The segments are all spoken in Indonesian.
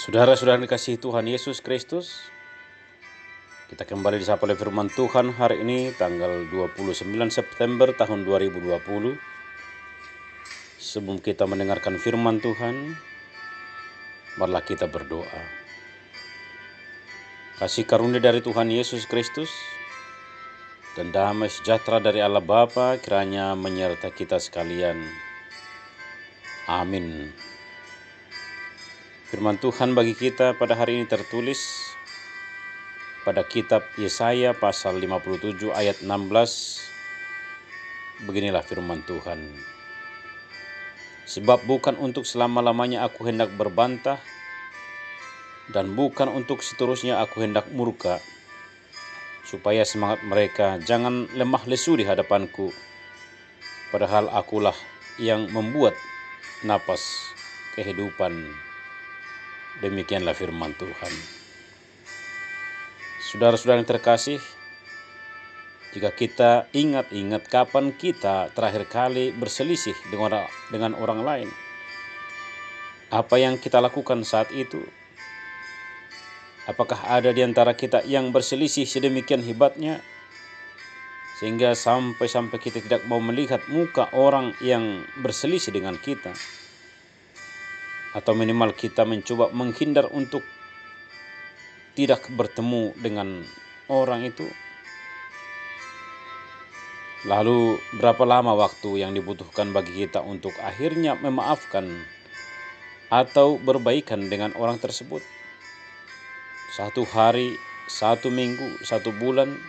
Saudara-saudara dikasihi Tuhan Yesus Kristus, kita kembali disapa oleh firman Tuhan hari ini tanggal 29 September tahun 2020. Sebelum kita mendengarkan firman Tuhan, marilah kita berdoa. Kasih karunia dari Tuhan Yesus Kristus dan damai sejahtera dari Allah Bapa kiranya menyertai kita sekalian. Amin. Firman Tuhan bagi kita pada hari ini tertulis pada kitab Yesaya pasal 57 ayat 16. Beginilah firman Tuhan. Sebab bukan untuk selama-lamanya aku hendak berbantah, dan bukan untuk seterusnya aku hendak murka, supaya semangat mereka jangan lemah lesu di hadapanku, padahal akulah yang membuat napas kehidupan. Demikianlah firman Tuhan. Saudara-saudara yang terkasih, jika kita ingat-ingat kapan kita terakhir kali berselisih dengan orang lain, apa yang kita lakukan saat itu? Apakah ada di antara kita yang berselisih sedemikian hebatnya sehingga sampai kita tidak mau melihat muka orang yang berselisih dengan kita? Atau minimal kita mencoba menghindar untuk tidak bertemu dengan orang itu? Lalu berapa lama waktu yang dibutuhkan bagi kita untuk akhirnya memaafkan atau berbaikan dengan orang tersebut? 1 hari, 1 minggu, 1 bulan,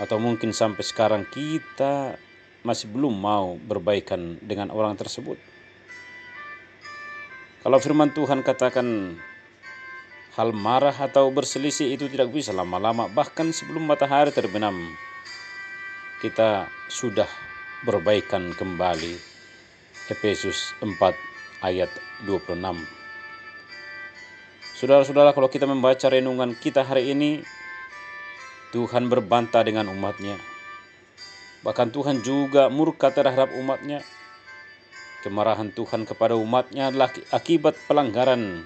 atau mungkin sampai sekarang kita masih belum mau berbaikan dengan orang tersebut? Kalau firman Tuhan katakan hal marah atau berselisih itu tidak bisa lama-lama, bahkan sebelum matahari terbenam kita sudah berbaikan kembali. Efesus 4 ayat 26. Saudara-saudara, kalau kita membaca renungan kita hari ini, Tuhan berbantah dengan umatnya. Bahkan Tuhan juga murka terhadap umatnya. Kemarahan Tuhan kepada umatnya adalah akibat pelanggaran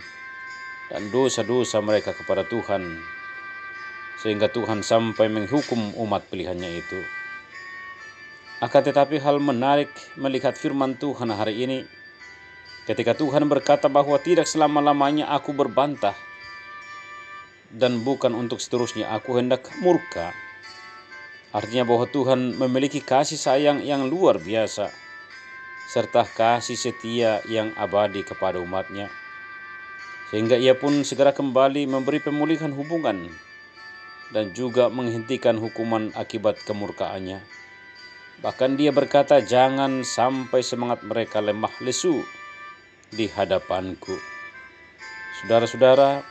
dan dosa-dosa mereka kepada Tuhan, sehingga Tuhan sampai menghukum umat pilihannya itu. Akan tetapi hal menarik melihat firman Tuhan hari ini, ketika Tuhan berkata bahwa tidak selama-lamanya aku berbantah, dan bukan untuk seterusnya aku hendak murka. Artinya bahwa Tuhan memiliki kasih sayang yang luar biasa, serta kasih setia yang abadi kepada umatnya, sehingga ia pun segera kembali memberi pemulihan hubungan dan juga menghentikan hukuman akibat kemurkaannya. Bahkan dia berkata, jangan sampai semangat mereka lemah lesu di hadapanku. Saudara-saudara,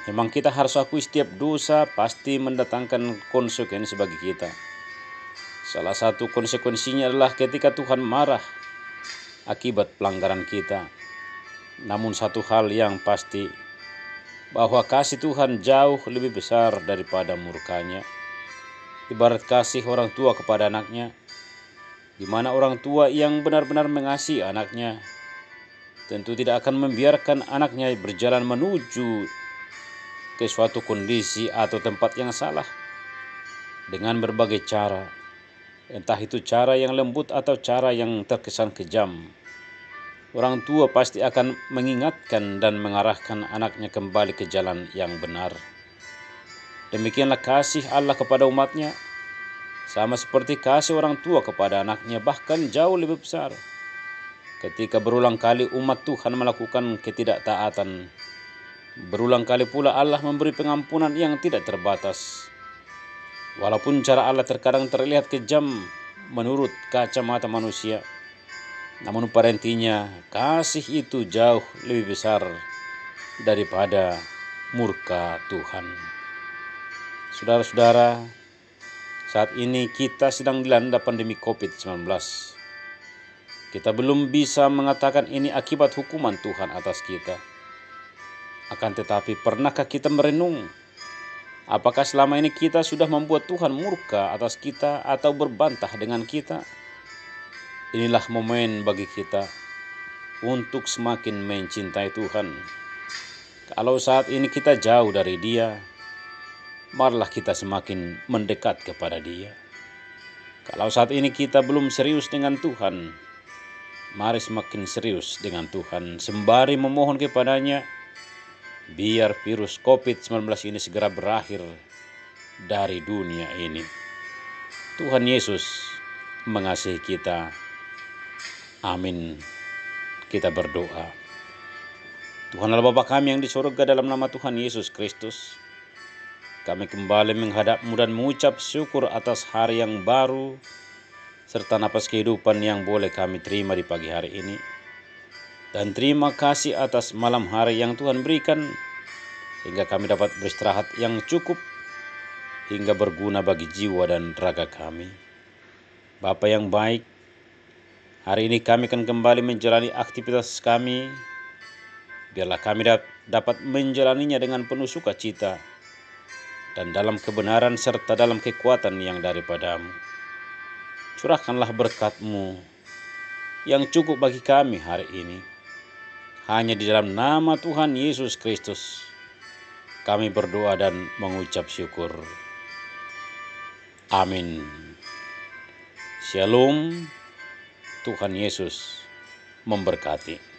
memang kita harus akui setiap dosa pasti mendatangkan konsekuensi bagi kita. Salah satu konsekuensinya adalah ketika Tuhan marah akibat pelanggaran kita. Namun satu hal yang pasti, bahwa kasih Tuhan jauh lebih besar daripada murkanya. Ibarat kasih orang tua kepada anaknya, di mana orang tua yang benar-benar mengasihi anaknya tentu tidak akan membiarkan anaknya berjalan menuju ke suatu kondisi atau tempat yang salah dengan berbagai cara, entah itu cara yang lembut atau cara yang terkesan kejam. Orang tua pasti akan mengingatkan dan mengarahkan anaknya kembali ke jalan yang benar. Demikianlah kasih Allah kepada umatnya, sama seperti kasih orang tua kepada anaknya, bahkan jauh lebih besar. Ketika berulang kali umat Tuhan melakukan ketidaktaatan, berulang kali pula Allah memberi pengampunan yang tidak terbatas. Walaupun cara Allah terkadang terlihat kejam menurut kacamata manusia, namun pada intinya kasih itu jauh lebih besar daripada murka Tuhan. Saudara-saudara, saat ini kita sedang dilanda pandemi COVID-19. Kita belum bisa mengatakan ini akibat hukuman Tuhan atas kita. Akan tetapi pernahkah kita merenung, apakah selama ini kita sudah membuat Tuhan murka atas kita atau berbantah dengan kita? Inilah momen bagi kita untuk semakin mencintai Tuhan, Kalau saat ini kita jauh dari Dia, marilah kita semakin mendekat kepada Dia. Kalau saat ini kita belum serius dengan Tuhan, mari semakin serius dengan Tuhan, sembari memohon kepadanya, biar virus COVID-19 ini segera berakhir dari dunia ini. Tuhan Yesus mengasihi kita. Amin. Kita berdoa. Tuhan Allah Bapa kami yang di surga, dalam nama Tuhan Yesus Kristus, kami kembali menghadap-Mu dan mengucap syukur atas hari yang baru, serta napas kehidupan yang boleh kami terima di pagi hari ini. Dan terima kasih atas malam hari yang Tuhan berikan, sehingga kami dapat beristirahat yang cukup, hingga berguna bagi jiwa dan raga kami. Bapa yang baik, hari ini kami akan kembali menjalani aktivitas kami. Biarlah kami dapat menjalaninya dengan penuh sukacita dan dalam kebenaran serta dalam kekuatan yang daripada-Mu. Curahkanlah berkat-Mu yang cukup bagi kami hari ini. Hanya di dalam nama Tuhan Yesus Kristus kami berdoa dan mengucap syukur. Amin. Shalom. Tuhan Yesus memberkati.